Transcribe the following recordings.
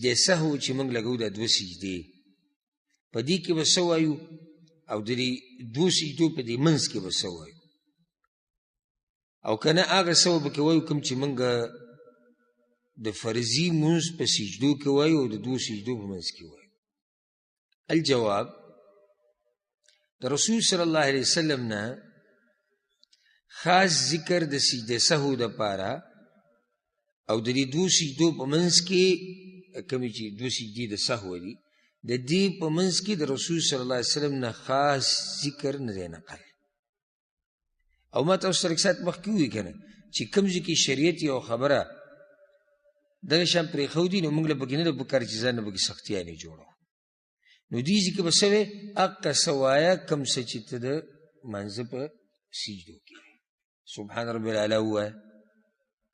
سجده سهو چې موږ لګو دا دوه سجدې په دې کې به څه وایو او د دې دوه سجدو په دې منځ کې به څه وایو او که نه هغه څه به پکې وایو کوم چې موږ د فرضي مونځ په سجدو کې وایو او د دوه سجدو په منځ کې وایو الجواب د رسول صلی الله علیه وسلم نه خاص ذکر د سجده سهو دپاره او د دې دوه سجدو په منځ کې کومې چې دوه سجدې د سهو دي د دې په منځ کې د رسول صلی الله علیه وسلم نه خاص ذکر نه دی نقل او ما تاسو سره اکثر مخکې ووایي که نه چې کوم ځای کې شریعت یو خبره دغه شان پرېښودي نو موږ له پکې نه ده پکار چې ځان نه پکې سختیانې جوړو نو دې ځای کې به څه وی هغه څه وایه کوم څه چې ته د مانځه په سجدو کې سبحان رب العلا ووایه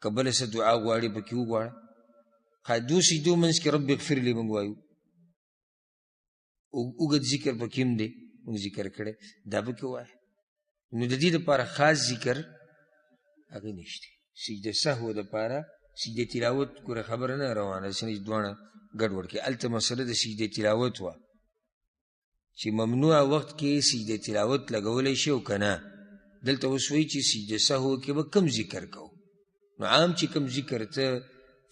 که بله څه دعا غواړې پکې وغواړه دوه سجدو منځ کې رب اغفر لي موږ وایو اوږد ذکر پکې هم دی موږ ذکر کړی دا پکې ووایه نو د دې دپاره خاص ذکر هغه نشته سجده سهو دپاره سجده تلاوت ګوره خبره نه روانه داسې دواړه ګډوډ کړي هلته مسله د سجده تلاوت وه چې ممنوع وخت کې سجده تلاوت لګولی شي او که نه دلته اوس وایي چې سجده سهو کې به کم ذکر کوو نو عام چې کم ذکر ته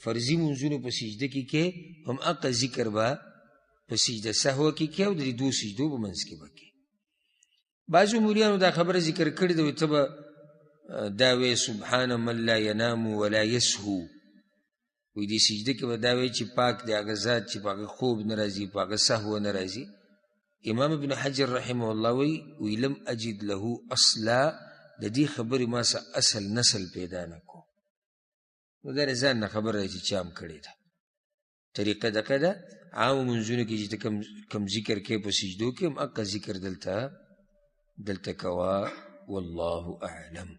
فرضي منځونو په سجده کې کې هم هغه ذکر به په سجده سهو کې کې او د دې دوه سجدو په منځ کې به کې بعضو مولیانو دا خبره ذکر کړې ده ته به دا وی سبحان من لا ینام ولا یسهو وی دې سجده کې به دا وی چې پاک دی هغه ذات چې په هغه خوب نه راځي په هغه سهو نه راځي امام ابن حجر رحمه الله وی لم اجد له اصلا د دې خبرې ما څه اصل نسل پیدا نه کو نو دا ځان نه خبره راځي چې هم کړې ده طریقه دغه ده عامو منځونو کې چې کم ذکر کې په سجدو کې هم هغه ذکر دلته کوه والله اعلم